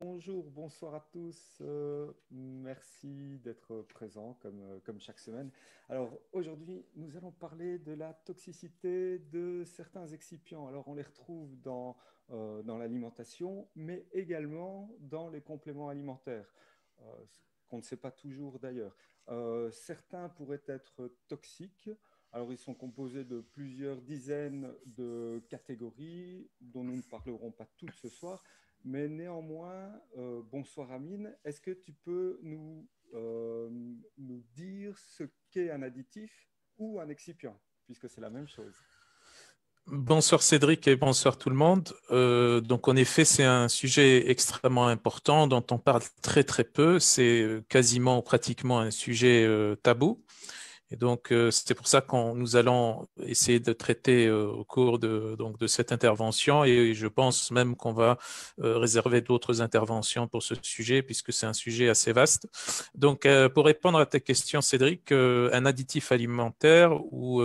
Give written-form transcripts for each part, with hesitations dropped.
Bonjour, bonsoir à tous. Merci d'être présents comme chaque semaine. Alors aujourd'hui, nous allons parler de la toxicité de certains excipients. Alors on les retrouve dans l'alimentation, mais également dans les compléments alimentaires, ce qu'on ne sait pas toujours d'ailleurs. Certains pourraient être toxiques. Alors ils sont composés de plusieurs dizaines de catégories dont nous ne parlerons pas toutes ce soir. Mais néanmoins, bonsoir Amine, est-ce que tu peux nous dire ce qu'est un additif ou un excipient, puisque c'est la même chose? Bonsoir Cédric et bonsoir tout le monde. Donc en effet, c'est un sujet extrêmement important dont on parle très très peu. C'est quasiment pratiquement un sujet tabou. Et donc c'est pour ça qu'on nous allons essayer de traiter au cours de cette intervention. Et je pense même qu'on va réserver d'autres interventions pour ce sujet puisque c'est un sujet assez vaste. Donc pour répondre à ta question Cédric, un additif alimentaire ou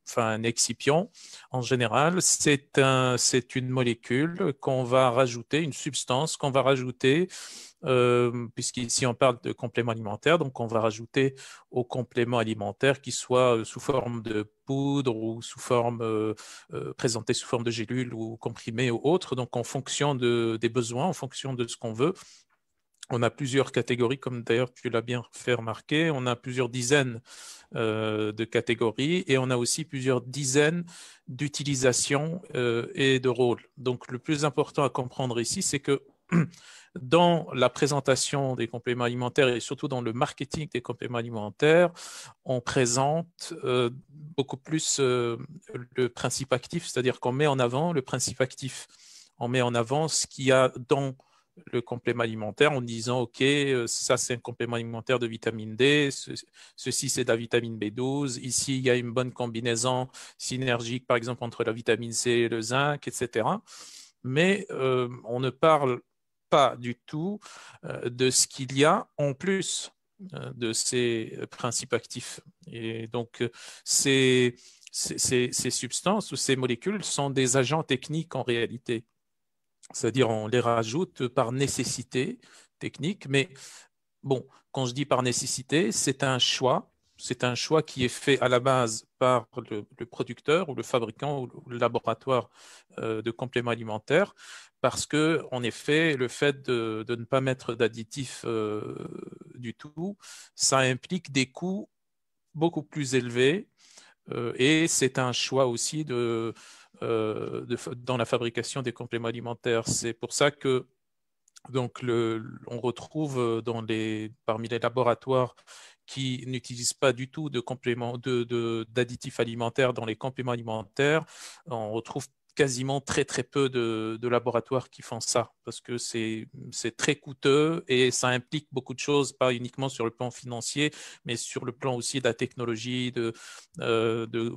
enfin un excipient en général, c'est une molécule qu'on va rajouter, une substance qu'on va rajouter, puisqu'ici on parle de complément alimentaire, donc on va rajouter au complément alimentaire qui soit sous forme de poudre ou présenté sous forme de gélule ou comprimé ou autre, donc en fonction des besoins, en fonction de ce qu'on veut. On a plusieurs catégories, comme d'ailleurs tu l'as bien fait remarquer. On a plusieurs dizaines de catégories et on a aussi plusieurs dizaines d'utilisations et de rôles. Donc, le plus important à comprendre ici, c'est que dans la présentation des compléments alimentaires et surtout dans le marketing des compléments alimentaires, on présente beaucoup plus le principe actif, c'est-à-dire qu'on met en avant le principe actif. On met en avant ce qu'il y a dans le complément alimentaire en disant, OK, ça c'est un complément alimentaire de vitamine D, ceci c'est de la vitamine B12, ici il y a une bonne combinaison synergique par exemple entre la vitamine C et le zinc, etc. Mais on ne parle pas du tout de ce qu'il y a en plus de ces principes actifs. Et donc ces substances ou ces molécules sont des agents techniques en réalité. C'est-à-dire on les rajoute par nécessité technique, mais bon, quand je dis par nécessité, c'est un choix. C'est un choix qui est fait à la base par le producteur ou le fabricant ou le laboratoire de compléments alimentaires, parce que, en effet, le fait de ne pas mettre d'additifs du tout, ça implique des coûts beaucoup plus élevés et c'est un choix aussi dans la fabrication des compléments alimentaires. C'est pour ça que donc, on retrouve parmi les laboratoires qui n'utilisent pas du tout de compléments, d'additifs alimentaires dans les compléments alimentaires, on retrouve quasiment très très peu de laboratoires qui font ça parce que c'est très coûteux et ça implique beaucoup de choses, pas uniquement sur le plan financier, mais sur le plan aussi de la technologie, de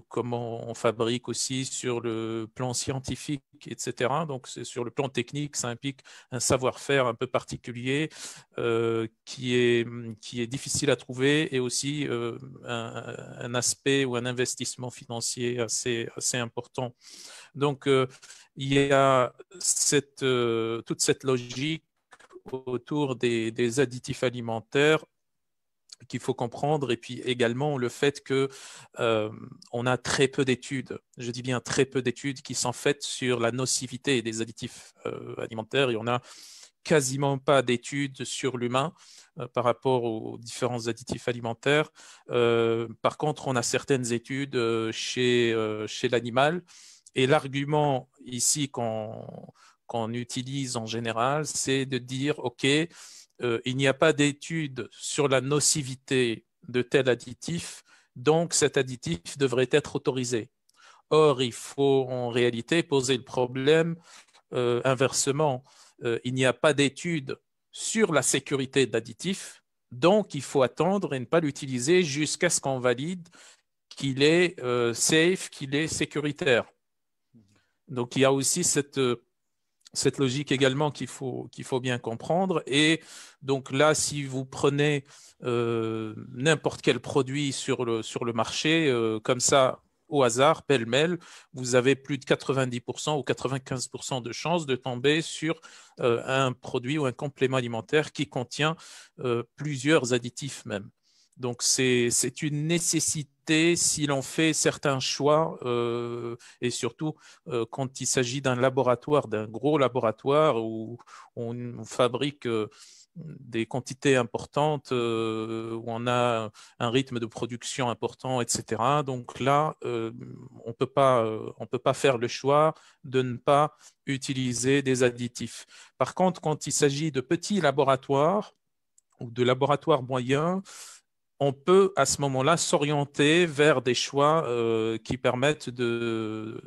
comment on fabrique aussi sur le plan scientifique, etc. Donc, c'est sur le plan technique, ça implique un savoir-faire un peu particulier qui est difficile à trouver et aussi un aspect ou un investissement financier assez important. Donc, il y a toute cette logique autour des additifs alimentaires qu'il faut comprendre, et puis également le fait que on a très peu d'études, je dis bien très peu d'études qui sont faites sur la nocivité des additifs alimentaires. Il y en a quasiment pas d'études sur l'humain par rapport aux différents additifs alimentaires. Par contre, on a certaines études chez l'animal. Et l'argument ici qu'on utilise en général, c'est de dire, OK, il n'y a pas d'études sur la nocivité de tel additif, donc cet additif devrait être autorisé. Or, il faut en réalité poser le problème inversement. Il n'y a pas d'études sur la sécurité d'additifs, donc il faut attendre et ne pas l'utiliser jusqu'à ce qu'on valide qu'il est safe, qu'il est sécuritaire. Donc il y a aussi cette logique également qu'il faut bien comprendre. Et donc là, si vous prenez n'importe quel produit sur le marché, comme ça, au hasard, pêle-mêle, vous avez plus de 90% ou 95% de chances de tomber sur un produit ou un complément alimentaire qui contient plusieurs additifs même. Donc, c'est une nécessité si l'on fait certains choix et surtout quand il s'agit d'un laboratoire, d'un gros laboratoire où on fabrique des quantités importantes, où on a un rythme de production important, etc. Donc là, on peut pas faire le choix de ne pas utiliser des additifs. Par contre, quand il s'agit de petits laboratoires ou de laboratoires moyens, on peut à ce moment-là s'orienter vers des choix qui permettent de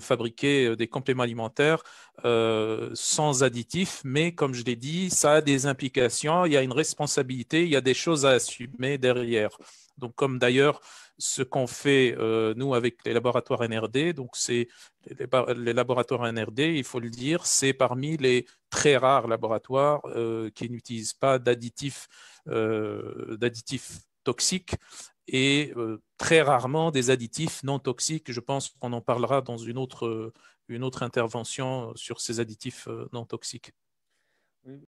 fabriquer des compléments alimentaires sans additifs, mais comme je l'ai dit, ça a des implications, il y a une responsabilité, il y a des choses à assumer derrière. Donc, comme d'ailleurs ce qu'on fait nous avec les laboratoires NRD, donc c'est les laboratoires NRD, il faut le dire, c'est parmi les très rares laboratoires qui n'utilisent pas d'additifs toxiques et très rarement des additifs non toxiques. Je pense qu'on en parlera dans une autre intervention sur ces additifs non toxiques.